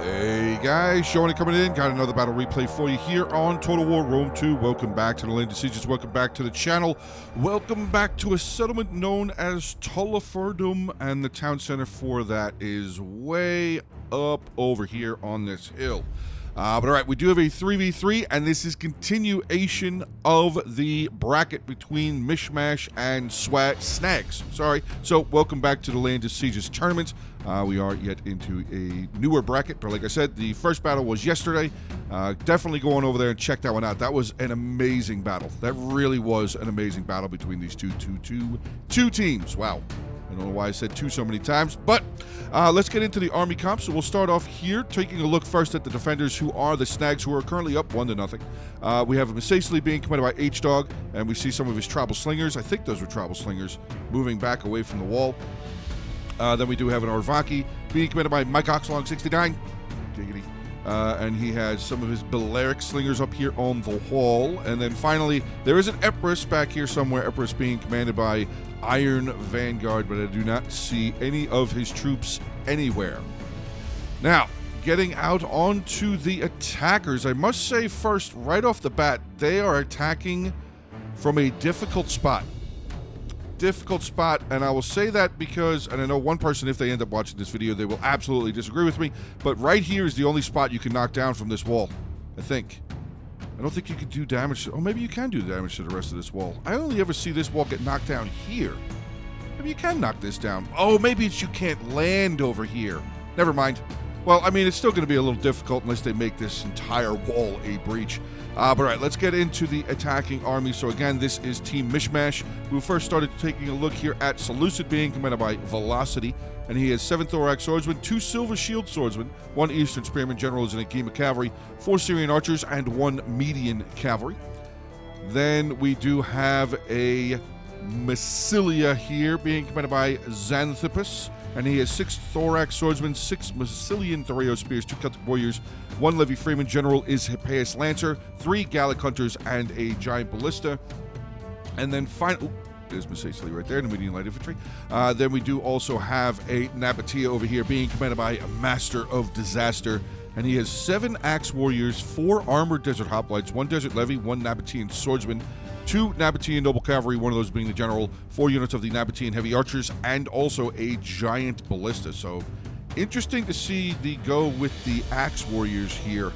Hey guys, Onit coming in. Got another battle replay for you here on Total War Rome 2. Welcome back to the Land of Sieges. Welcome back to the channel. Welcome back to a settlement known as Tullafurdum, and the town center for that is way up over here on this hill. But alright, we do have a 3v3, and this is continuation of the bracket between Mishmash and Snags. So welcome back to the Land of Sieges tournament. We are yet into a newer bracket, but like I said, the first battle was yesterday. Definitely go on over there and check that one out. That was an amazing battle. That really was an amazing battle between these two teams. Wow. I don't know why I said two so many times, but let's get into the army comp. So we'll start off here, taking a look first at the defenders, who are the Snags, who are currently up 1-0. We have Masacely being commanded by H-Dog, and we see some of his tribal slingers. I think those were tribal slingers, moving back away from the wall. Then we do have an Arvaki being commanded by Mike Oxlong 69. Giggity. And he has some of his Balearic slingers up here on the wall. And then finally, there is an Empress back here somewhere. Empress being commanded by Iron Vanguard, but I do not see any of his troops anywhere. Now, getting out onto the attackers, I must say first, right off the bat, they are attacking from a difficult spot. And I will say that because, and I know one person, if they end up watching this video, they will absolutely disagree with me, but right here is the only spot you can knock down from this wall, I think. I don't think you can do damage to, oh, maybe you can do damage to the rest of this wall. I only ever see this wall get knocked down here. Maybe you can knock this down. Oh, maybe it's you can't land over here. Never mind. Well, I mean, it's still going to be a little difficult unless they make this entire wall a breach. But all right, let's get into the attacking army. So again, this is Team Mishmash, who first started taking a look here at Seleucid, being commanded by Velocity. And he has 7 Thorax Swordsmen, 2 Silver Shield Swordsmen, 1 Eastern Spearman General is in a game of Cavalry, 4 Syrian Archers, and 1 Median Cavalry. Then we do have a Massilia here, being commanded by Xanthippus. And he has 6 Thorax Swordsmen, 6 Massilian Thoreo Spears, 2 Celtic Warriors, 1 Levy Freeman General is Hippeus Lancer, 3 Gallic Hunters, and a Giant Ballista. And then finally, there's Masacely right there, the Median Light Infantry. Then we do also have a Nabatea over here, being commanded by a Master of Disaster. And he has 7 Axe Warriors, 4 Armored Desert Hoplites, 1 Desert Levy, 1 Nabatean Swordsman, 2 Nabatean Noble Cavalry, one of those being the General, 4 units of the Nabatean Heavy Archers, and also a Giant Ballista. So, interesting to see the go with the Axe Warriors here.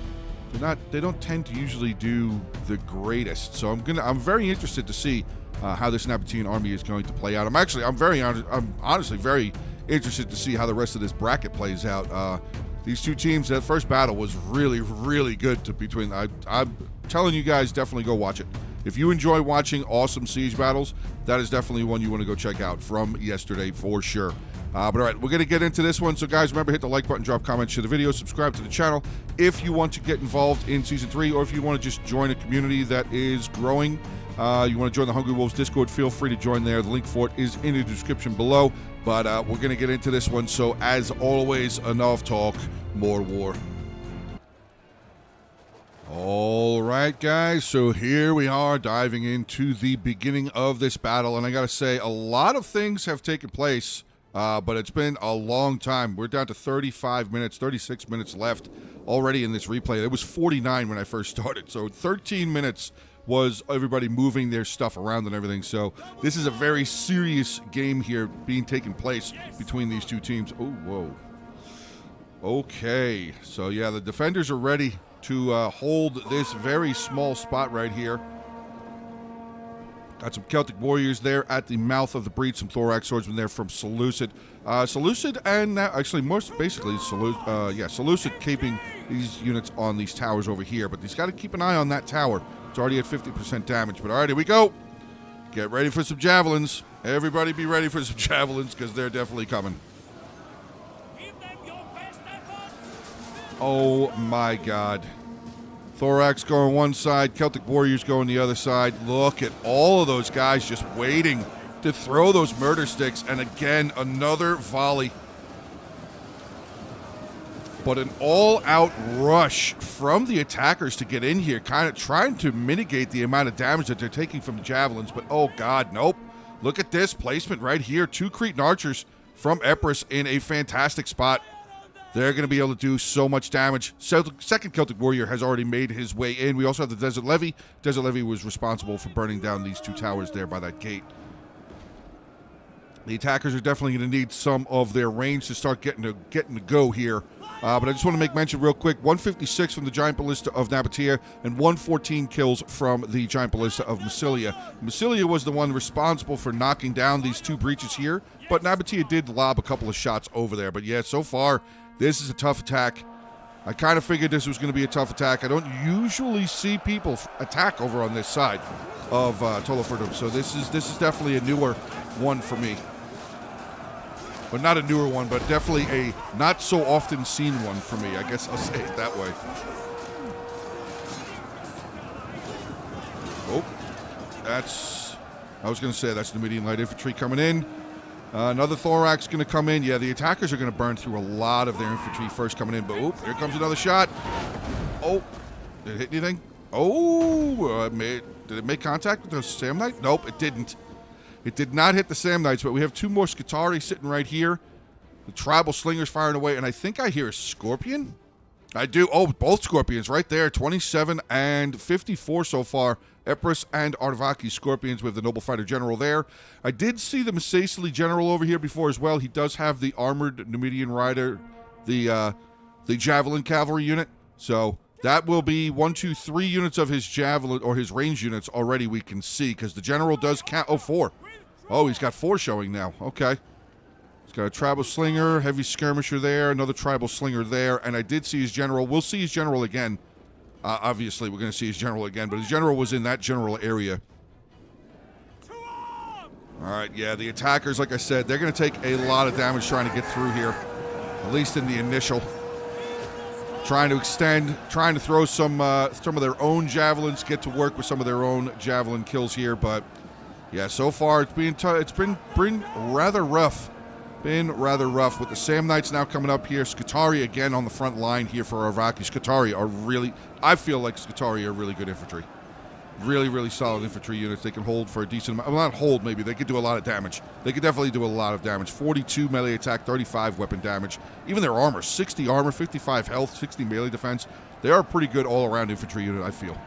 They don't tend to usually do the greatest. So I'm very interested to see how this Nabatean army is going to play out. I'm honestly very interested to see how the rest of this bracket plays out. These two teams, that first battle was really, really good between. I'm telling you guys, definitely go watch it. If you enjoy watching awesome siege battles, that is definitely one you want to go check out from yesterday for sure. But all right, we're going to get into this one. So guys, remember, hit the like button, drop comments, share the video, subscribe to the channel if you want to get involved in Season 3, or if you want to just join a community that is growing. You want to join the Hungry Wolves Discord, feel free to join there. The link for it is in the description below. But we're going to get into this one. So as always, enough talk, more war. All right, guys, so here we are diving into the beginning of this battle, and I gotta say, a lot of things have taken place, but it's been a long time. We're down to 36 minutes left already in this replay. It was 49 when I first started, so 13 minutes was everybody moving their stuff around and everything. So this is a very serious game here being taken place between these two teams. Oh, whoa. Okay, so yeah, the defenders are ready to hold this very small spot right here. Got some Celtic Warriors there at the mouth of the breach, some Thorax Swordsmen there from Seleucid. Seleucid and now, actually, most basically, Seleucid keeping these units on these towers over here, but he's got to keep an eye on that tower. It's already at 50% damage, but all right, here we go. Get ready for some javelins. Everybody be ready for some javelins, because they're definitely coming. Oh my God. Thorax going one side, Celtic Warriors going the other side. Look at all of those guys just waiting to throw those murder sticks. And again, another volley. But an all-out rush from the attackers to get in here, kind of trying to mitigate the amount of damage that they're taking from the javelins. But oh God, nope. Look at this placement right here. 2 Cretan Archers from Empress in a fantastic spot. They're going to be able to do so much damage. Second Celtic Warrior has already made his way in. We also have the Desert Levy. Desert Levy was responsible for burning down these 2 towers there by that gate. The attackers are definitely going to need some of their range to start getting to go here. But I just want to make mention real quick, 156 from the Giant Ballista of Nabatea and 114 kills from the Giant Ballista of Massilia. Massilia was the one responsible for knocking down these 2 breaches here, but Nabatea did lob a couple of shots over there. But yeah, so far, this is a tough attack. I kind of figured this was going to be a tough attack. I don't usually see people attack over on this side of Toloferdum, so this is definitely a newer one for me. But not a newer one, but definitely a not so often seen one for me. I guess I'll say it that way. Oh, I was going to say that's the medium light infantry coming in. Another thorax going to come in. Yeah, the attackers are going to burn through a lot of their infantry first coming in. But oh, here comes another shot. Oh, did it hit anything? Oh, did it make contact with the Samnite? Nope, it didn't. It did not hit the Samnites, but we have 2 more Scutari sitting right here. The Tribal Slingers firing away, and I think I hear a Scorpion. I do. Oh, both Scorpions right there. 27 and 54 so far. Epirus and Arvaki Scorpions with the Noble Fighter General there. I did see the Masacely General over here before as well. He does have the Armored Numidian Rider, the Javelin Cavalry unit. So that will be 1, 2, 3 units of his Javelin, or his range units already we can see, because the General does count. Oh, 4. Oh, he's got 4 showing now. Okay. He's got a Tribal Slinger, Heavy Skirmisher there, another Tribal Slinger there, and I did see his General. We'll see his General again. Obviously, we're going to see his General again, but his General was in that general area. All right, yeah, the attackers, like I said, they're going to take a lot of damage trying to get through here, at least in the initial. Trying to extend, trying to throw some of their own javelins, get to work with some of their own javelin kills here, but yeah, so far it's been rather rough. Been rather rough with the Samnites now coming up here. Scutari again on the front line here for Arvaki. Scutari are really, I feel like Scutari are really good infantry. Really, really solid infantry units. They can hold for a decent amount. Well, not hold, maybe. They could do a lot of damage. They could definitely do a lot of damage. 42 melee attack, 35 weapon damage. Even their armor, 60 armor, 55 health, 60 melee defense. They are a pretty good all-around infantry unit, I feel.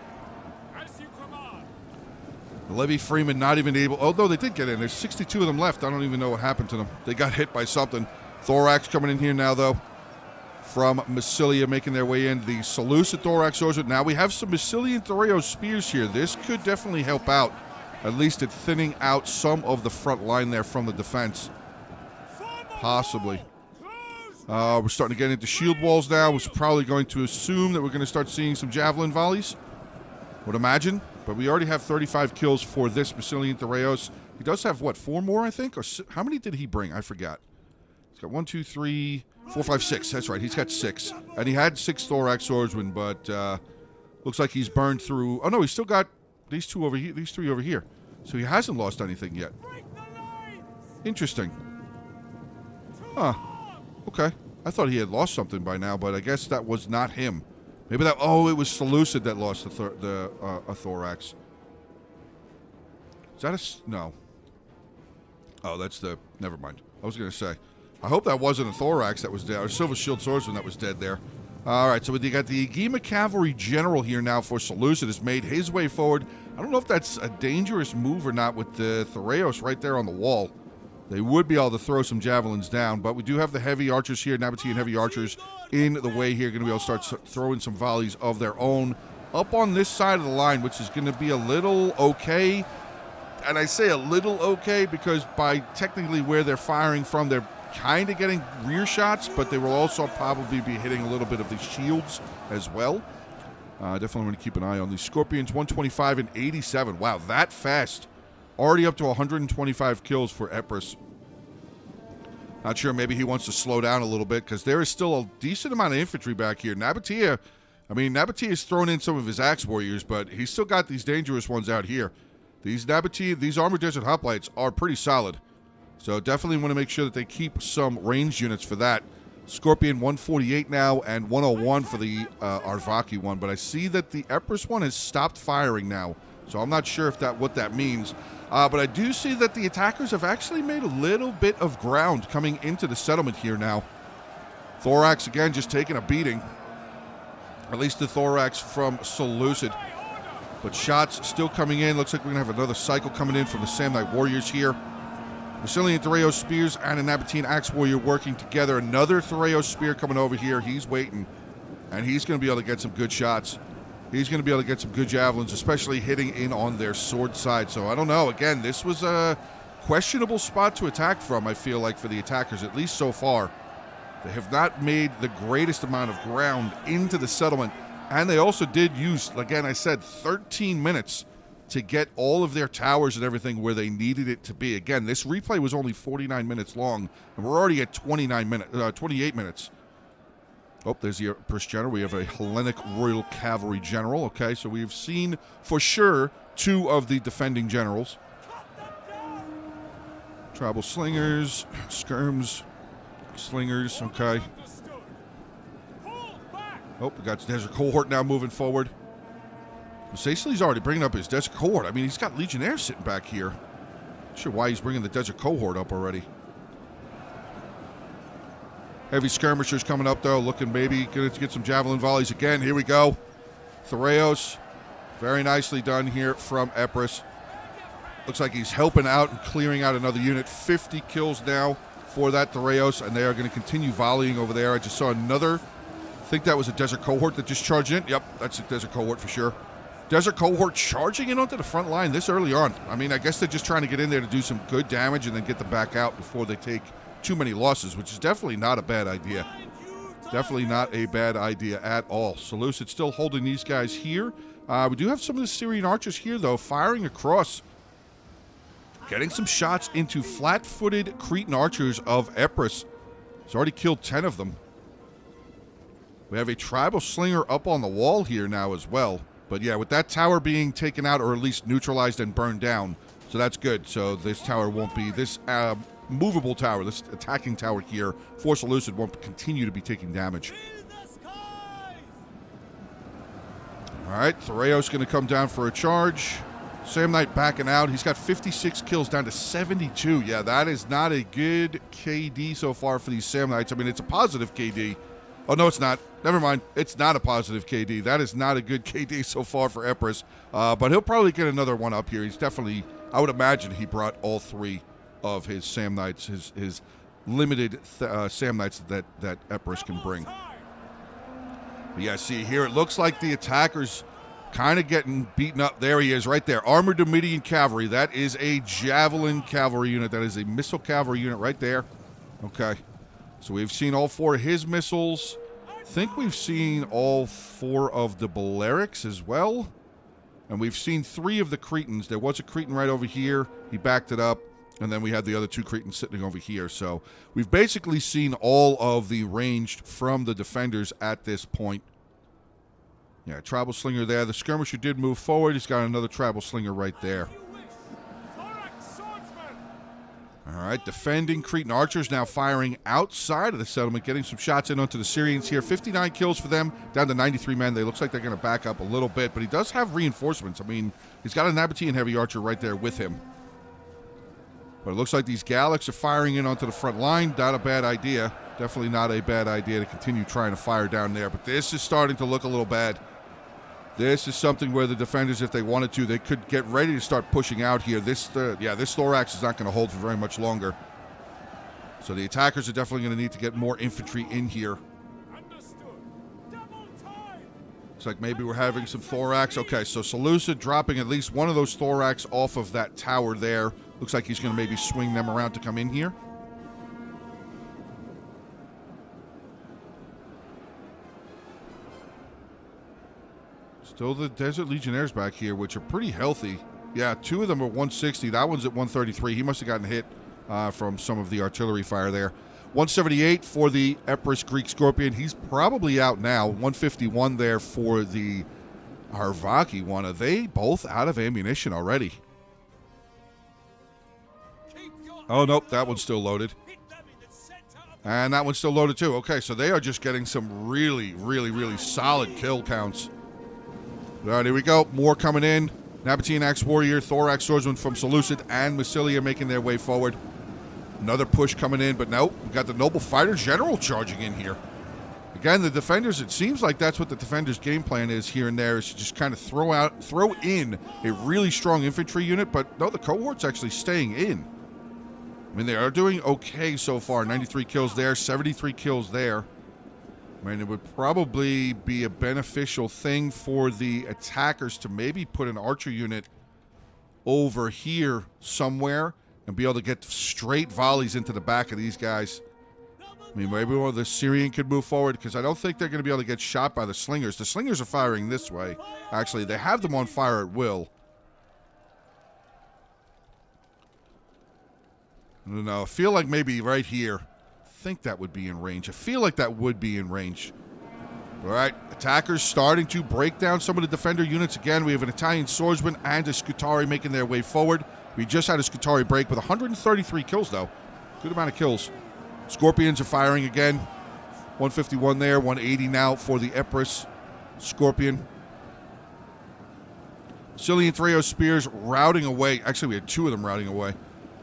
The Levy Freeman not even able, although they did get in. There's 62 of them left. I don't even know what happened to them. They got hit by something. Thorax coming in here now, though, from Massilia, making their way in. The Seleucid Thorax Swordsman. Now we have some Massilian Thoreo spears here. This could definitely help out, at least at thinning out some of the front line there from the defense. Possibly. We're starting to get into shield walls now. We're probably going to assume that we're going to start seeing some javelin volleys. Would imagine. But we already have 35 kills for this Massilian Thoreos. He does have, what, 4 more, I think? Or how many did he bring? I forgot. He's got 1, 2, 3, 4, 5, 6. That's right. He's got 6. And he had 6 Thorax Swordsmen, but looks like he's burned through. Oh, no, he's still got these 2 over here, these 3 over here. So he hasn't lost anything yet. Interesting. Huh. Okay. I thought he had lost something by now, but I guess that was not him. Maybe that, oh, it was Seleucid that lost a Thorax. Is that a, no. Oh, that's the, never mind. I was going to say, I hope that wasn't a Thorax that was dead, or Silver Shield Swordsman that was dead there. All right, so we got the Agema Cavalry General here now for Seleucid has made his way forward. I don't know if that's a dangerous move or not with the Thoreos right there on the wall. They would be able to throw some javelins down, but we do have the heavy archers here, Nabatean heavy archers in the way here, going to be able to start throwing some volleys of their own up on this side of the line, which is going to be a little okay. And I say a little okay because by technically where they're firing from, they're kind of getting rear shots, but they will also probably be hitting a little bit of the shields as well. Definitely want to keep an eye on these Scorpions. 125 and 87. Wow, that fast. Already up to 125 kills for Epirus. Not sure, maybe he wants to slow down a little bit because there is still a decent amount of infantry back here. Nabatea, I mean, Nabatea has thrown in some of his axe warriors, but he's still got these dangerous ones out here. These Nabatea, these Armored Desert Hoplites are pretty solid. So definitely want to make sure that they keep some ranged units for that. Scorpion 148 now and 101 for the Arvaki one, but I see that the Epirus one has stopped firing now. So I'm not sure if what that means. But I do see that the attackers have actually made a little bit of ground coming into the settlement here now. Thorax, again, just taking a beating. At least the Thorax from Seleucid. But shots still coming in. Looks like we're going to have another cycle coming in from the Samnite Warriors here. Massilian Thureos Spears and a Nabatean Axe Warrior working together. Another Thureos Spear coming over here. He's waiting. And he's going to be able to get some good shots. He's going to be able to get some good javelins, especially hitting in on their sword side. So I don't know. Again, this was a questionable spot to attack from, I feel like, for the attackers, at least so far. They have not made the greatest amount of ground into the settlement. And they also did use, again, I said, 13 minutes to get all of their towers and everything where they needed it to be. Again, this replay was only 49 minutes long, and we're already at 28 minutes. Oh, there's the Empress General. We have a Hellenic Royal Cavalry General. Okay, so we've seen for sure 2 of the defending generals. Tribal Slingers, Skirms, Slingers, okay. Oh, we got Desert Cohort now moving forward. Sicili's already bringing up his Desert Cohort. I mean, he's got Legionnaires sitting back here. Not sure why he's bringing the Desert Cohort up already. Heavy skirmishers coming up, though, looking maybe going to get some javelin volleys again. Here we go. Thureos. Very nicely done here from Epirus. Looks like he's helping out and clearing out another unit. 50 kills now for that Thureos, and they are going to continue volleying over there. I just saw another, I think that was a Desert Cohort that just charged in. Yep, that's a Desert Cohort for sure. Desert Cohort charging in onto the front line this early on. I mean, I guess they're just trying to get in there to do some good damage and then get them back out before they take too many losses, which is definitely not a bad idea. Definitely not a bad idea at all. Seleucid still holding these guys here. We do have some of the Syrian archers here, though, firing across. Getting some shots into flat-footed Cretan archers of Epirus. He's already killed 10 of them. We have a tribal slinger up on the wall here now as well. But yeah, with that tower being taken out, or at least neutralized and burned down, so that's good. So this tower won't be, this movable tower, this attacking tower here for Seleucid won't continue to be taking damage. All right, Thureos going to come down for a charge. Samnite backing out. He's got 56 kills down to 72. Yeah, that is not a good KD so far for these Samnites. I mean, it's a positive KD. Oh, no, it's not. Never mind. It's not a positive KD. That is not a good KD so far for Epirus. But he'll probably get another one up here. He's definitely, I would imagine he brought all 3 of his Samnites, his limited Samnites that Epirus can bring. But yeah, see here, it looks like the attackers kind of getting beaten up. There he is right there. Armored Numidian Cavalry. That is a Javelin Cavalry unit. That is a Missile Cavalry unit right there. Okay. So we've seen all 4 of his missiles. I think we've seen all 4 of the Balearics as well. And we've seen 3 of the Cretans. There was a Cretan right over here. He backed it up. And then we had the other 2 Cretans sitting over here. So we've basically seen all of the ranged from the defenders at this point. Yeah, tribal slinger there. The skirmisher did move forward. He's got another tribal slinger right there. All right, defending Cretan archers now firing outside of the settlement, getting some shots in onto the Syrians here. 59 kills for them, down to 93 men. They looks like they're going to back up a little bit, but he does have reinforcements. I mean, he's got a Nabatean heavy archer right there with him. But it looks like these Gallics are firing in onto the front line. Not a bad idea. Definitely not a bad idea to continue trying to fire down there. But this is starting to look a little bad. This is something where the defenders, if they wanted to, they could get ready to start pushing out here. This Thorax is not going to hold for very much longer. So the attackers are definitely going to need to get more infantry in here. Looks like maybe we're having some Thorax. Okay, so Seleucid dropping at least one of those Thorax off of that tower there. Looks like he's going to maybe swing them around to come in here. Still the Desert Legionnaires back here, which are pretty healthy. Yeah, 2 of them are 160. That one's at 133. He must have gotten hit from some of the artillery fire there. 178 for the Epirus Greek Scorpion. He's probably out now. 151 there for the Harvaki one. Are they both out of ammunition already? Oh, nope. That one's still loaded. And that one's still loaded too. Okay, so they are just getting some really, really, really solid kill counts. All right, here we go. More coming in. Nabatean Axe Warrior, Thorax Swordsman from Seleucid, and Massilia making their way forward. Another push coming in, but nope. We got the Noble Fighter General charging in here. Again, the defenders, it seems like that's what the defenders' game plan is here and there, is to just kind of throw in a really strong infantry unit, but no, the cohort's actually staying in. I mean, they are doing okay so far. 93 kills there, 73 kills there. I mean, it would probably be a beneficial thing for the attackers to maybe put an archer unit over here somewhere and be able to get straight volleys into the back of these guys. I mean, maybe one of the Syrian could move forward, because I don't think they're going to be able to get shot by the slingers. The slingers are firing this way. Actually, they have them on fire at will. I don't know. I feel like maybe right here. I think that would be in range. I feel like that would be in range. All right. Attackers starting to break down some of the defender units again. We have an Italian swordsman and a Scutari making their way forward. We just had a Scutari break with 133 kills, though. Good amount of kills. Scorpions are firing again. 151 there, 180 now for the Empress Scorpion. Cillian Threo Spears routing away. Actually, we had two of them routing away.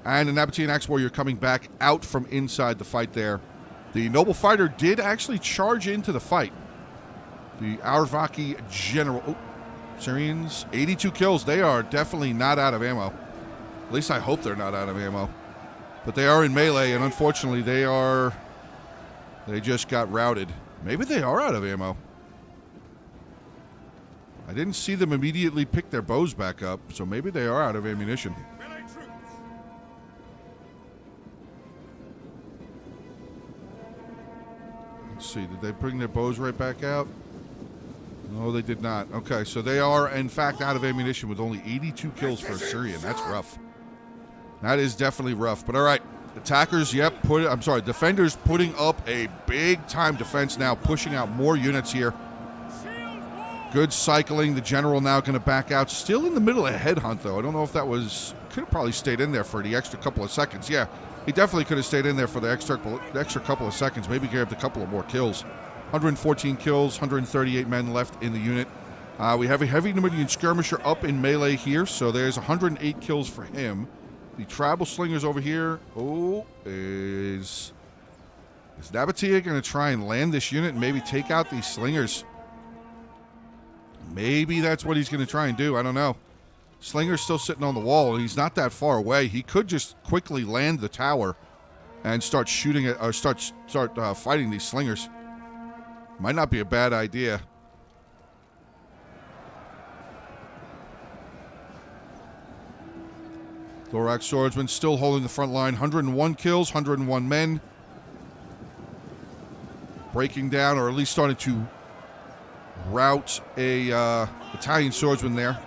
And the Nabatean Axe Warrior coming back out from inside the fight there. The Noble Fighter did actually charge into the fight. The Aurvaki General. Oh, Syrians, 82 kills. They are definitely not out of ammo. At least I hope they're not out of ammo. But they are in melee, and unfortunately they just got routed. Maybe they are out of ammo. I didn't see them immediately pick their bows back up, so maybe they are out of ammunition. Let's see, did they bring their bows right back out? No, they did not. Okay, so they are, in fact, out of ammunition with only 82 kills for a Syrian. That's rough. That is definitely rough. But all right, attackers, defenders putting up a big-time defense now, pushing out more units here. Good cycling. The general now going to back out. Still in the middle of a headhunt, though. I don't know if that was... Could have probably stayed in there for the extra couple of seconds. Yeah, he definitely could have stayed in there for the extra couple of seconds. Maybe grabbed a couple of more kills. 114 kills, 138 men left in the unit. We have a heavy Numidian skirmisher up in melee here, so there's 108 kills for him. The tribal slingers over here. Oh, is Nabatea going to try and land this unit and maybe take out these slingers? Maybe that's what he's going to try and do. I don't know. Slinger's still sitting on the wall, and he's not that far away. He could just quickly land the tower and start shooting it, or start fighting these slingers. Might not be a bad idea. Thorax Swordsman still holding the front line. 101 kills, 101 men. Breaking down, or at least starting to rout a Italian swordsman there.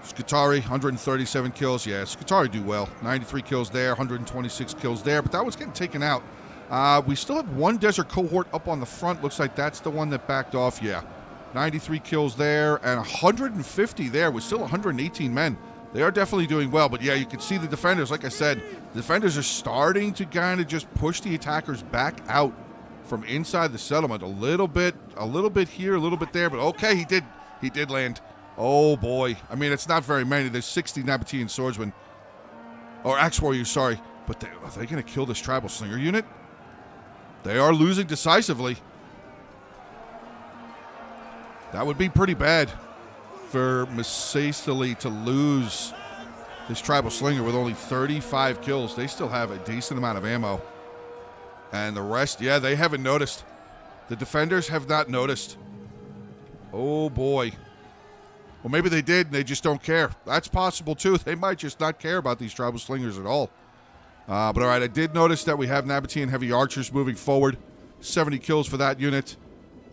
Scutari, 137 kills. Yeah, Scutari do well. 93 kills there, 126 kills there. But that was getting taken out. We still have one desert cohort up on the front. Looks like that's the one that backed off. Yeah, 93 kills there and 150 there with still 118 men. They are definitely doing well, but yeah, you can see the defenders. Like I said, the defenders are starting to kind of just push the attackers back out from inside the settlement a little bit here, a little bit there. But okay, he did land. Oh boy, I mean, it's not very many. There's 60 Nabatean swordsmen, or axe warriors, sorry. But are they going to kill this tribal slinger unit? They are losing decisively. That would be pretty bad for Masacely to lose this tribal slinger with only 35 kills. They still have a decent amount of ammo. And the rest, yeah, they haven't noticed. The defenders have not noticed. Oh, boy. Well, maybe they did, and they just don't care. That's possible, too. They might just not care about these tribal slingers at all. But, all right, I did notice that we have Nabatean heavy archers moving forward. 70 kills for that unit.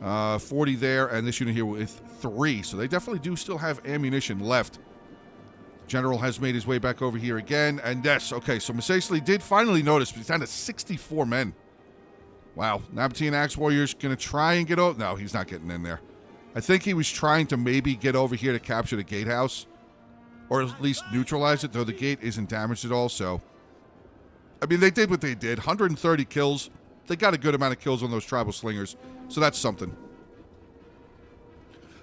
40 there, and this unit here with 3. So they definitely do still have ammunition left. General has made his way back over here again. And yes, okay, so Masacely did finally notice, but he's down to 64 men. Wow. Nabatean Axe Warrior's going to try and get over. No, he's not getting in there. I think he was trying to maybe get over here to capture the gatehouse. Or at least neutralize it, though the gate isn't damaged at all, so. I mean, they did what they did. 130 kills. They got a good amount of kills on those tribal slingers. So that's something.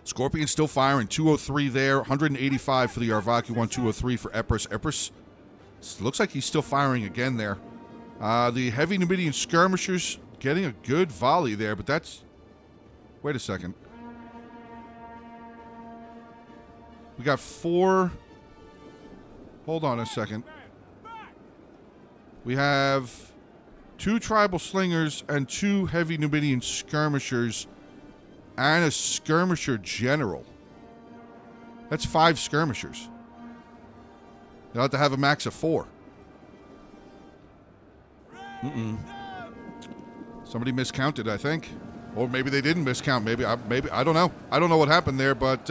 Scorpion still firing. 203 there. 185 for the Arvaki one. 203 for Empress. Empress looks like he's still firing again there. The heavy Numidian skirmishers getting a good volley there, but that's... Wait a second. We got 4... Hold on a second. We have 2 tribal slingers and 2 heavy Numidian skirmishers and a skirmisher general. That's 5 skirmishers. They'll have to have a max of 4. Somebody miscounted, I think. Or maybe they didn't miscount. Maybe I don't know. I don't know what happened there, but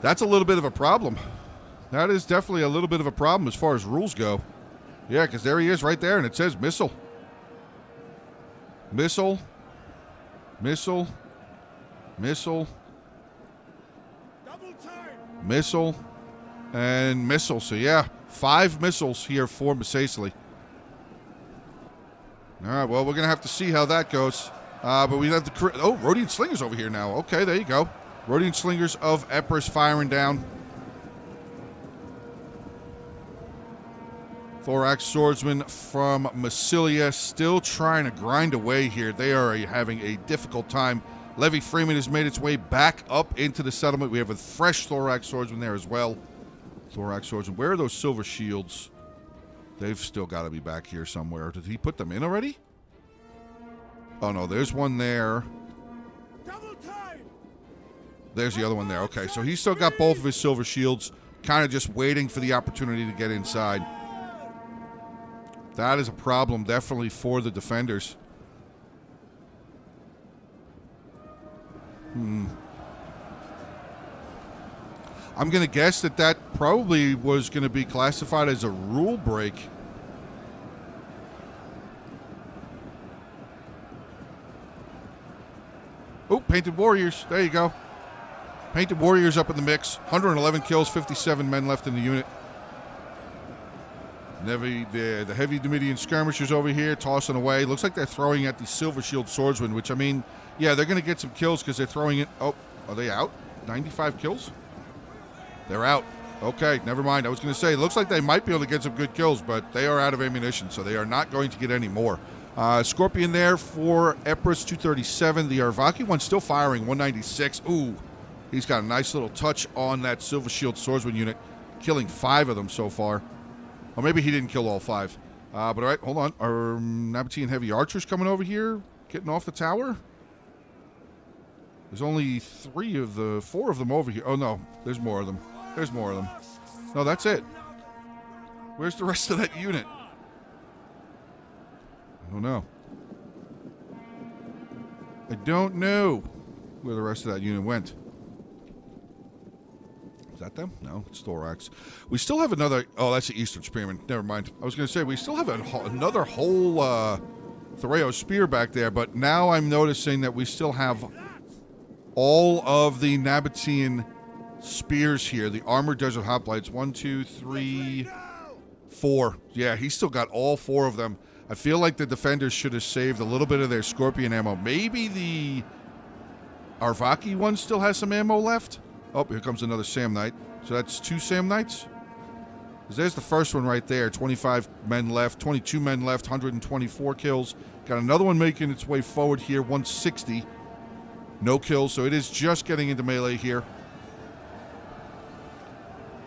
that's a little bit of a problem. That is definitely a little bit of a problem as far as rules go. Yeah, because there he is right there, and it says missile. Missile. Missile. Missile. Missile. And missile. So, yeah, 5 missiles here for Masacely. All right, well, we're going to have to see how that goes. But we have the... Oh, Rhodian Slingers over here now. Okay, there you go. Rhodian Slingers of Epirus firing down. Thorax Swordsman from Massilia still trying to grind away here. They are having a difficult time. Levy Freeman has made its way back up into the settlement. We have a fresh Thorax Swordsman there as well. Thorax Swordsman. Where are those silver shields? They've still got to be back here somewhere. Did he put them in already? Oh, no. There's one there. There's the other one there. Okay, so he's still got both of his silver shields. Kind of just waiting for the opportunity to get inside. That is a problem, definitely, for the defenders. I'm going to guess that that probably was going to be classified as a rule break. Oh, Painted Warriors. There you go. Painted Warriors up in the mix. 111 kills, 57 men left in the unit. The heavy Numidian skirmishers over here tossing away. Looks like they're throwing at the Silver Shield Swordsman, which, I mean, yeah, they're going to get some kills because they're throwing it. Oh, are they out? 95 kills? They're out. Okay, never mind. I was going to say, it looks like they might be able to get some good kills, but they are out of ammunition, so they are not going to get any more. Scorpion there for Epirus, 237. The Arvaki one still firing, 196. Ooh, he's got a nice little touch on that Silver Shield Swordsman unit, killing 5 of them so far. Or maybe he didn't kill all 5. But all right, hold on. Are Nabatean heavy archers coming over here, getting off the tower? There's only 4 of them over here. Oh, no, there's more of them. There's more of them. No, that's it. Where's the rest of that unit? I don't know. I don't know where the rest of that unit went. Is that them? No, it's Thorax. We still have another... Oh, that's the Eastern Spearman. Never mind. I was going to say, we still have another whole Thoreo Spear back there, but now I'm noticing that we still have all of the Nabatean spears here. The Armored Desert Hoplites. 1, 2, 3, 4. Yeah, he's still got all 4 of them. I feel like the defenders should have saved a little bit of their Scorpion ammo. Maybe the Arvaki one still has some ammo left? Oh, here comes another Sam Knight. So that's 2 Sam Knights? There's the first one right there. 25 men left, 22 men left, 124 kills. Got another one making its way forward here, 160. No kills, so it is just getting into melee here.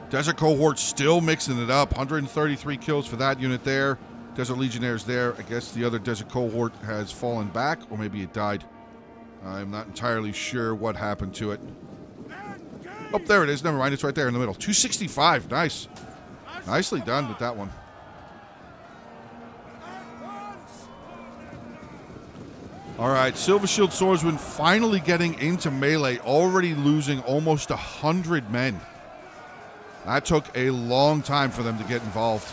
Desert Cohort still mixing it up. 133 kills for that unit there. Desert Legionnaires there. I guess the other Desert Cohort has fallen back, or maybe it died. I'm not entirely sure what happened to it. Oh, there it is. Never mind. It's right there in the middle. 265. Nice. Nicely done with that one. All right. Silver Shield Swordsman finally getting into melee. Already losing almost 100 men. That took a long time for them to get involved.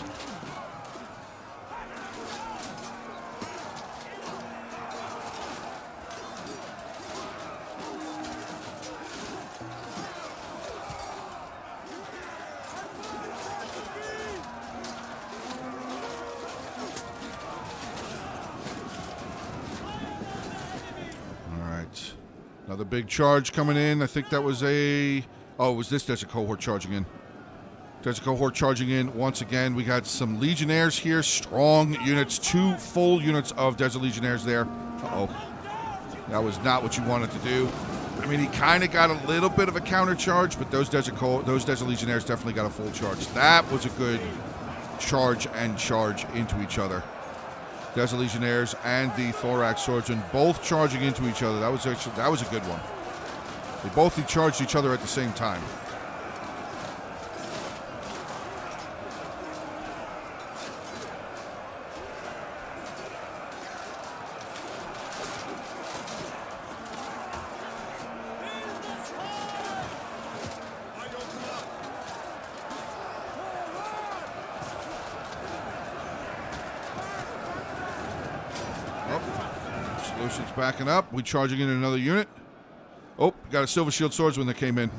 Another big charge coming in. I think that was a... Oh, it was this Desert Cohort charging in. Desert cohort charging in once again. We got some legionnaires here. Strong units. 2 full units of Desert Legionnaires there. Uh-oh. That was not what you wanted to do. I mean, he kind of got a little bit of a counter charge, but those Desert Legionnaires definitely got a full charge. That was a good charge and charge into each other. Desert Legionnaires and the Thorax Swordsmen both charging into each other. That was a good one. They both charged each other at the same time. Solution's backing up. We charging in another unit. Oh, got a Silver Shield Swordsman that came in.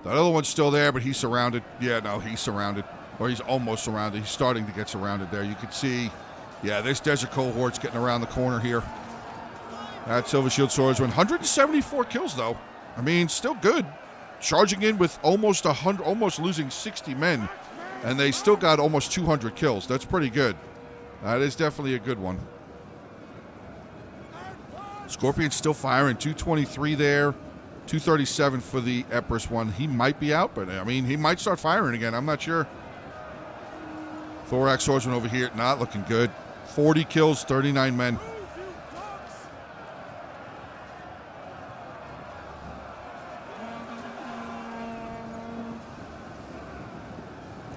The other one's still there, but he's surrounded. Yeah, no, he's surrounded. Or he's almost surrounded. He's starting to get surrounded there. You can see, yeah, this Desert Cohort's getting around the corner here. That Silver Shield Swordsman. 174 kills, though. I mean, still good. Charging in with almost 100, almost losing 60 men. And they still got almost 200 kills. That's pretty good. That is definitely a good one. Scorpion's still firing. 223 there. 237 for the Empress one. He might be out, but I mean, he might start firing again. I'm not sure. Thorax Swordsman over here, not looking good. 40 kills, 39 men.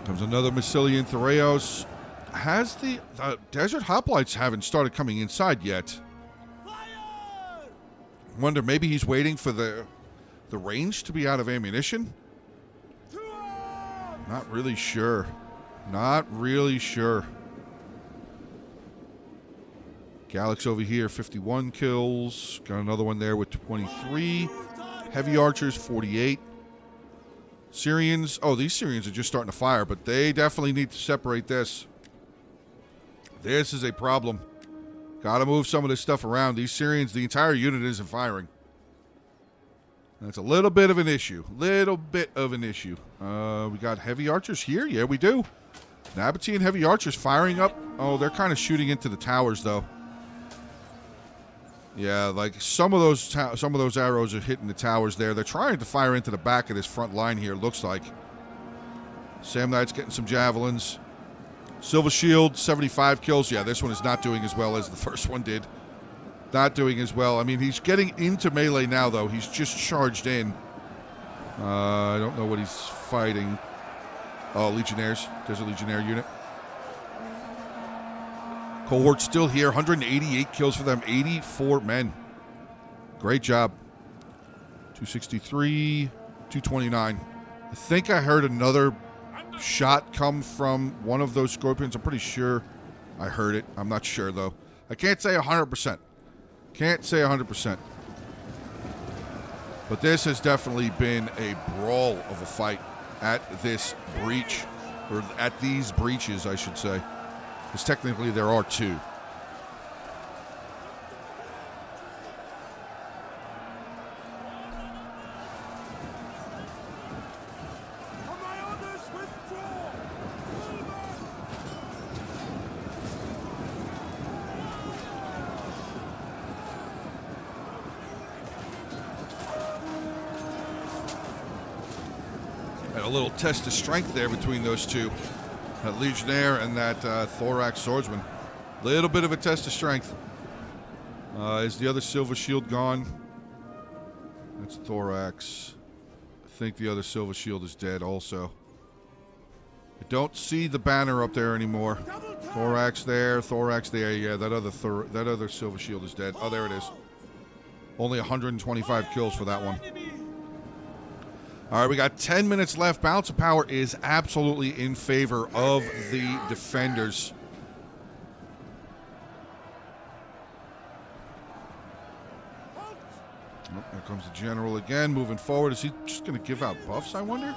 Comes another Massilian Thoreos. Has the Desert Hoplites haven't started coming inside yet. Wonder, maybe he's waiting for the range to be out of ammunition? Not really sure. Not really sure. Galax over here, 51 kills. Got another one there with 23. Heavy Archers, 48. Syrians, oh, these Syrians are just starting to fire, but they definitely need to separate this. This is a problem. Got to move some of this stuff around. These Syrians, the entire unit isn't firing. That's a little bit of an issue. Little bit of an issue. We got heavy archers here. Yeah, we do. Nabatean heavy archers firing up. Oh, they're kind of shooting into the towers, though. Yeah, like some of those arrows are hitting the towers there. They're trying to fire into the back of this front line here, looks like. Sam Knight's getting some javelins. Silver Shield, 75 kills. Yeah, this one is not doing as well as the first one did. Not doing as well. I mean, he's getting into melee now, though. He's just charged in. I don't know what he's fighting. Oh, Legionnaires. There's a Legionnaire unit. Cohort still here. 188 kills for them. 84 men. Great job. 263, 229. I think I heard another shot come from one of those Scorpions. I'm pretty sure I heard it. I'm not sure, though. I can't say 100%. Can't say 100%. But this has definitely been a brawl of a fight at this breach. Or at these breaches, I should say. Because technically there are two. A little test of strength there between those two. That Legionnaire and that Thorax Swordsman. Little bit of a test of strength. Is the other Silver Shield gone? That's Thorax. I think the other Silver Shield is dead also. I don't see the banner up there anymore. Thorax there, Thorax there. Yeah, that other Silver Shield is dead. Oh, there it is. Only 125 kills for that one. All right, we got 10 minutes left. Balance of power is absolutely in favor of the defenders. Oh, here comes the general again, moving forward. Is he just going to give out buffs, I wonder?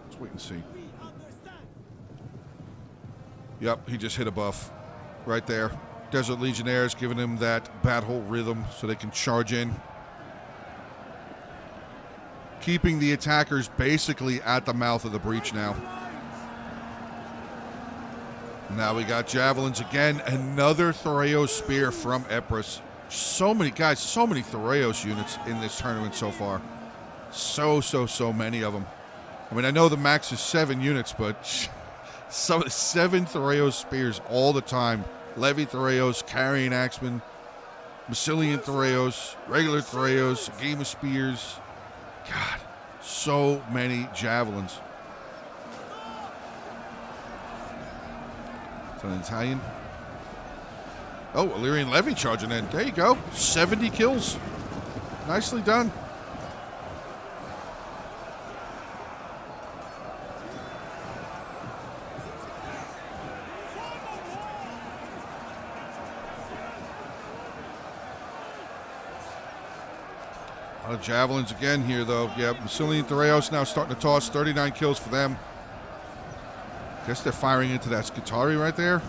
Let's wait and see. Yep, he just hit a buff right there. Desert Legionnaires giving him that battle rhythm so they can charge in. keeping the attackers basically at the mouth of the breach now. Now we got javelins again. Another Thoreos spear from Epirus. So many guys, so many Thoreos units in this tournament so far. So many of them. I mean, I know the max is 7 units, but 7 Thoreos spears all the time. Levy Thoreos, carrying axemen, Massilian Thoreos, regular Thoreos, a game of spears. God, so many javelins. It's an Italian. Oh, Illyrian Levy charging in. There you go. 70 kills. Nicely done. A lot of javelins again here, though. Yeah, Massilian Thoreos now starting to toss. 39 kills for them. Guess they're firing into that Scutari right there.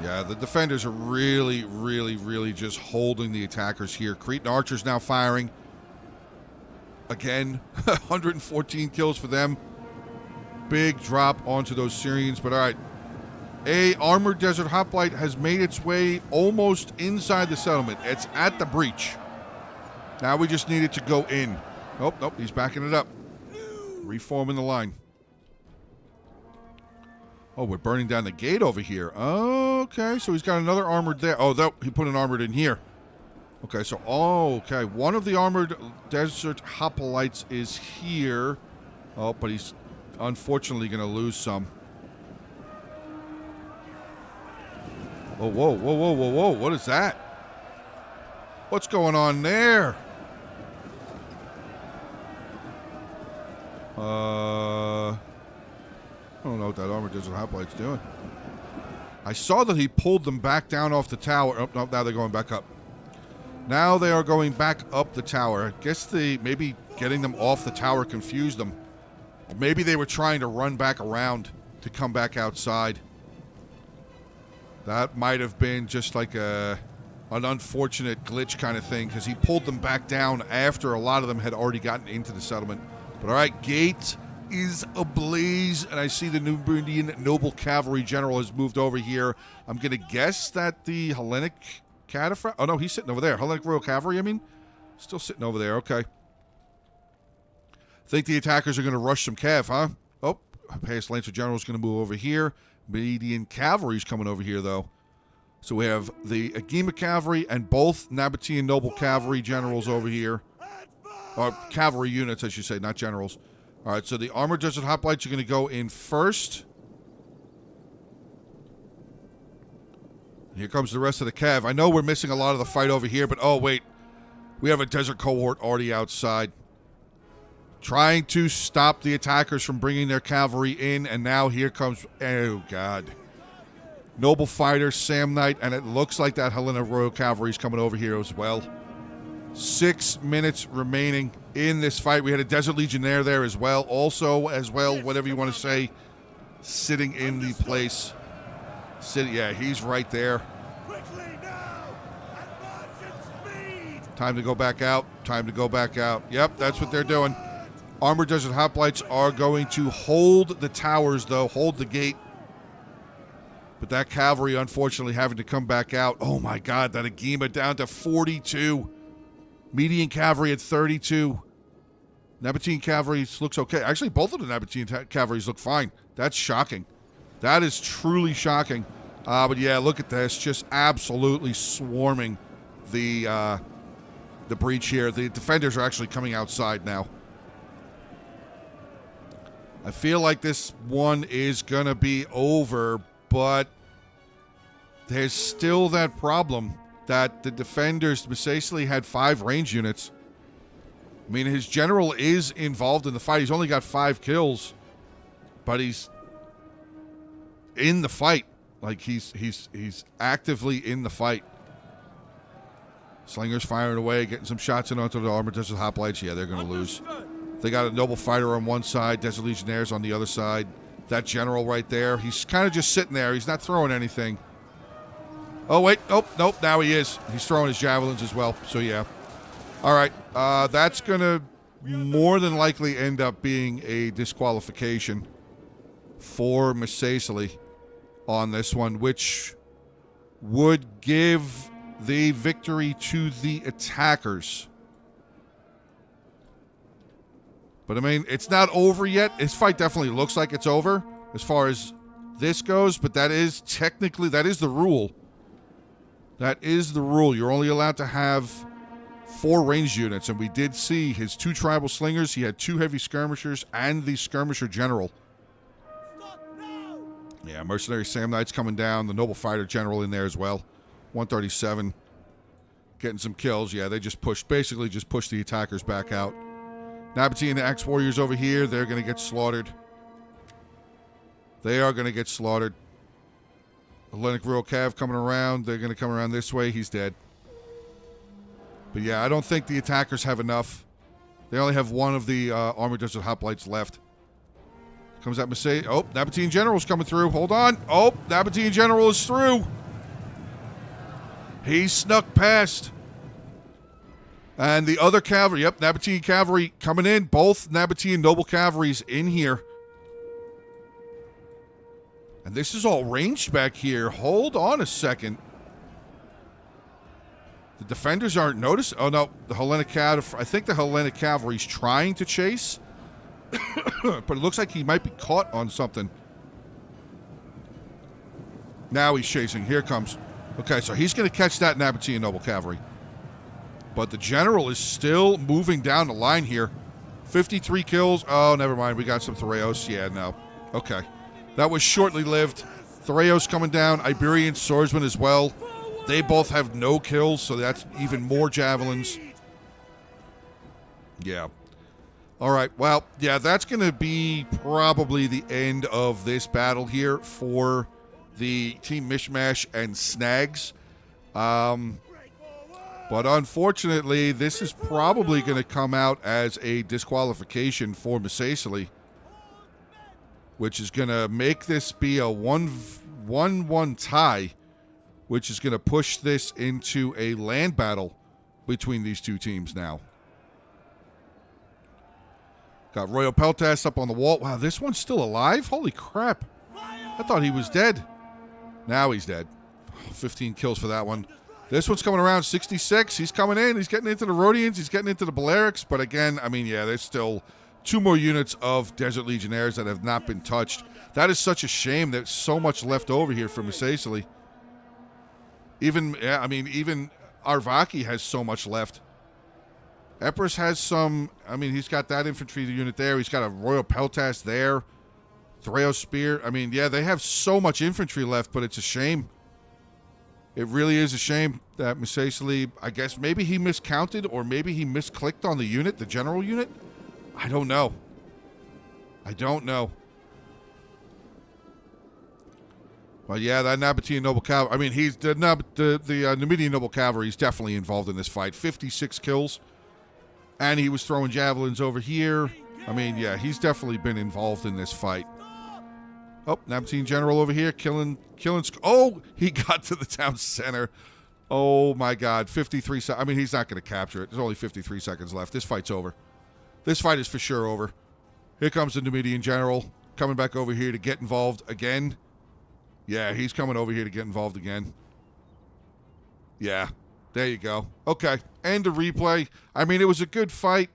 Yeah, the defenders are really just holding the attackers here. Cretan archers now firing. Again, 114 kills for them. Big drop onto those Syrians, but all right. A armored desert hoplite has made its way almost inside the settlement. It's at the breach. Now we just need it to go in. Nope, he's backing it up. Reforming the line. Oh, we're burning down the gate over here. Okay, so he's got another armored there. Oh, he put an armored in here. Okay, so, okay. One of the armored desert hoplites is here. Oh, but he's unfortunately going to lose some. Oh, whoa. What is that? What's going on there? I don't know what that armored desert hoplite's doing. I saw that he pulled them back down off the tower. Oh, no, now they're going back up. Now they are going back up the tower. I guess maybe getting them off the tower confused them. Or maybe they were trying to run back around to come back outside. That might have been just like an unfortunate glitch kind of thing, because he pulled them back down after a lot of them had already gotten into the settlement. But all right, gate is ablaze, and I see the Numidian noble cavalry general has moved over here. I'm going to guess that the Hellenic Cataphract... Oh, no, he's sitting over there. Hellenic Royal Cavalry, I mean. Still sitting over there, okay. Think the attackers are going to rush some cav, huh? Oh, past Lancer General is going to move over here. Median Cavalry is coming over here, though. So we have the Agema Cavalry and both Nabatean noble cavalry generals over here. Or cavalry units, I should say, not generals. All right, so the armored desert hoplites are going to go in first. Here comes the rest of the cav. I know we're missing a lot of the fight over here, but oh, wait. We have a desert cohort already outside. Trying to stop the attackers from bringing their cavalry in, and now here comes... Oh, God. Noble fighter, Sam Knight, and it looks like that Helena Royal Cavalry is coming over here as well. 6 minutes remaining in this fight. We had a Desert Legionnaire there as well. Also, whatever you want to say, sitting in the place. Yeah, he's right there. Time to go back out. Yep, that's what they're doing. Armored Desert Hoplites are going to hold the towers, though. Hold the gate. But that cavalry, unfortunately, having to come back out. Oh, my God, that Agema down to 42. Median cavalry at 32. Nabatean cavalry looks okay. Actually, both of the Nabatean cavalries look fine. That's shocking. That is truly shocking. But yeah, look at this. Just absolutely swarming the breach here. The defenders are actually coming outside now. I feel like this one is going to be over, but there's still that problem that the defenders basically had 5 range units. I mean, his general is involved in the fight. He's only got 5 kills, but he's in the fight. Like, he's actively in the fight. Slingers firing away, getting some shots in onto the armored desert hoplites. Yeah, they're going to lose. They got a noble fighter on one side, Desert Legionnaires on the other side. That general right there, he's kind of just sitting there. He's not throwing anything. Oh, wait. Nope. Now he is. He's throwing his javelins as well. So, yeah. All right. That's going to more than likely end up being a disqualification for Misacely on this one, which would give the victory to the attackers. But, I mean, it's not over yet. This fight definitely looks like it's over as far as this goes, but that is technically, that is the rule. That is the rule. You're only allowed to have 4 ranged units, and we did see his 2 tribal slingers. He had 2 heavy skirmishers and the skirmisher general. Yeah, mercenary Sam Knight's coming down. The noble fighter general in there as well. 137. Getting some kills. Yeah, they just pushed, basically just pushed the attackers back out. Nabatean and the Axe Warriors over here, they're going to get slaughtered. They are going to get slaughtered. Hellenic Rural Cav coming around. They're going to come around this way. He's dead. But yeah, I don't think the attackers have enough. They only have 1 of the Armored Desert Hoplites left. Comes out Missay. Oh, Nabatean General's coming through. Hold on. Oh, Nabatean General is through. He snuck past. And the other cavalry, yep, Nabatean Cavalry coming in. Both Nabatean Noble Cavalries in here. And this is all ranged back here. Hold on a second. The defenders aren't noticed. Oh, no. The Hellenic Cavalry, I think the Hellenic Cavalry's trying to chase. But it looks like he might be caught on something. Now he's chasing. Here comes. Okay, so he's going to catch that Nabatean Noble Cavalry. But the general is still moving down the line here. 53 kills. Oh, never mind. We got some Thoreos. Yeah, no. Okay. That was shortly lived. Thoreos coming down. Iberian swordsman as well. They both have no kills, so that's even more javelins. Yeah. All right. Well, yeah, that's going to be probably the end of this battle here for the Team Mishmash and Snags. But unfortunately, this is probably going to come out as a disqualification for Misacely, which is going to make this be a 1-1 tie, which is going to push this into a land battle between these two teams now. Got Royal Peltas up on the wall. Wow, this one's still alive? Holy crap. I thought he was dead. Now he's dead. 15 kills for that one. This one's coming around 66. He's coming in. He's getting into the Rhodians. He's getting into the Balearics. But again, I mean, yeah, there's still 2 more units of Desert Legionnaires that have not been touched. That is such a shame. There's so much left over here for Misacely. Even, yeah, I mean, even Arvaki has so much left. Epirus has some, I mean, he's got that infantry unit there. He's got a Royal Peltas there. Threo Spear. I mean, yeah, they have so much infantry left, but it's a shame. It really is a shame that Misacely, I guess maybe he miscounted or maybe he misclicked on the unit, the general unit. I don't know. I don't know. Well, yeah, that Nabatean Noble Cavalry. I mean, he's the Numidian Noble Cavalry is definitely involved in this fight. 56 kills. And he was throwing javelins over here. I mean, yeah, he's definitely been involved in this fight. Oh, Nabatean General over here killing. Oh, he got to the town center. Oh, my God. 53 seconds. I mean, he's not going to capture it. There's only 53 seconds left. This fight's over. This fight is for sure over. Here comes the Numidian General coming back over here to get involved again. Yeah, he's coming over here to get involved again. Yeah, there you go. Okay, end of replay. I mean, it was a good fight.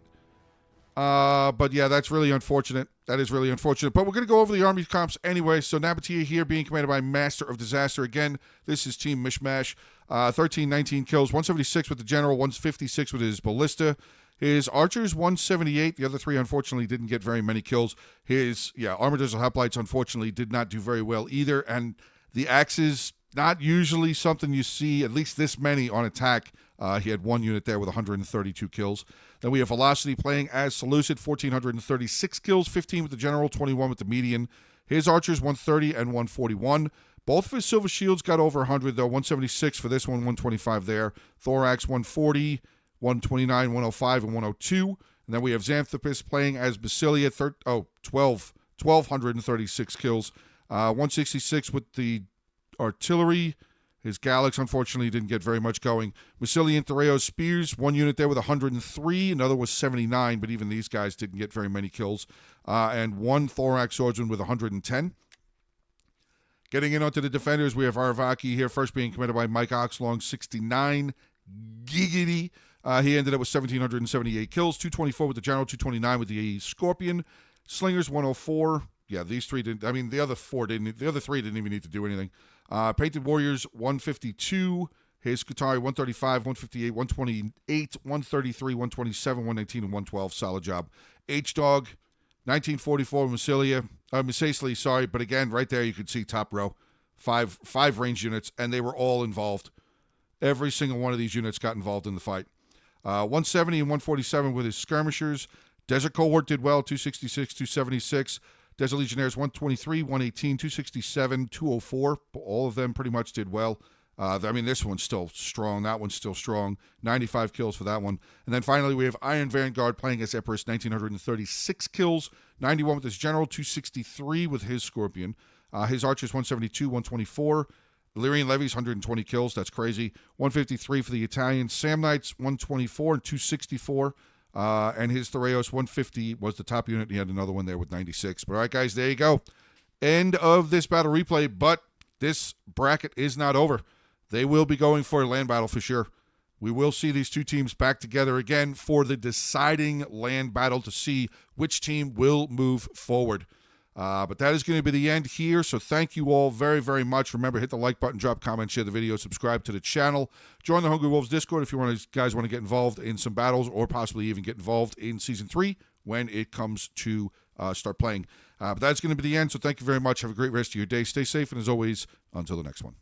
But yeah, that's really unfortunate. That is really unfortunate. But we're going to go over the army comps anyway. So Nabatea here being commanded by Master of Disaster. Again, this is Team Mishmash. 13, 19 kills. 176 with the General. 156 with his Ballista. His Archers, 178. The other 3, unfortunately, didn't get very many kills. His, Armored Desert Hoplites, unfortunately, did not do very well either. And the Axes, not usually something you see, at least this many on attack. He had 1 unit there with 132 kills. Then we have Velocity playing as Seleucid, 1,436 kills, 15 with the General, 21 with the Median. His Archers, 130 and 141. Both of his Silver Shields got over 100, though. 176 for this one, 125 there. Thorax, 140, 129, 105, and 102. And then we have Xanthopus playing as Basilia, 1,236 kills. 166 with the Artillery. His Galax, unfortunately, didn't get very much going. Massilian Thoreau's Spears, one unit there with 103. Another was 79, but even these guys didn't get very many kills. And one Thorax Swordsman with 110. Getting in onto the defenders, we have Aravaki here, first being commanded by Mike Oxlong, 69. Giggity. He ended up with 1,778 kills, 224 with the General, 229 with the Scorpion. Slingers, 104. Yeah, these three didn't. I mean, the other three didn't even need to do anything. Painted Warriors, 152. His Qatari, 135, 158, 128, 133, 127, 119, and 112. Solid job. H-Dog, 1944, Massasli, sorry. But again, right there you could see top row. Five range units, and they were all involved. Every single one of these units got involved in the fight. 170 and 147 with his skirmishers. Desert Cohort did well, 266, 276. Desert Legionnaires, 123, 118, 267, 204. All of them pretty much did well. I mean, this one's still strong. That one's still strong. 95 kills for that one. And then finally, we have Iron Vanguard playing as Empress, 1,936 kills. 91 with his General, 263 with his Scorpion. His Archers, 172, 124. Illyrian Levies, 120 kills. That's crazy. 153 for the Italian. Sam Knights, 124 and 264. And his Thoreos, 150 was the top unit. He had another one there with 96. But all right, guys, there you go. End of this battle replay, but this bracket is not over. They will be going for a land battle for sure. We will see these two teams back together again for the deciding land battle to see which team will move forward. But that is going to be the end here, so thank you all very, very much. Remember, hit the like button, drop a comment, share the video, subscribe to the channel. Join the Hungry Wolves Discord if you guys want to get involved in some battles or possibly even get involved in Season 3 when it comes to start playing. But that's going to be the end, so thank you very much. Have a great rest of your day. Stay safe, and as always, until the next one.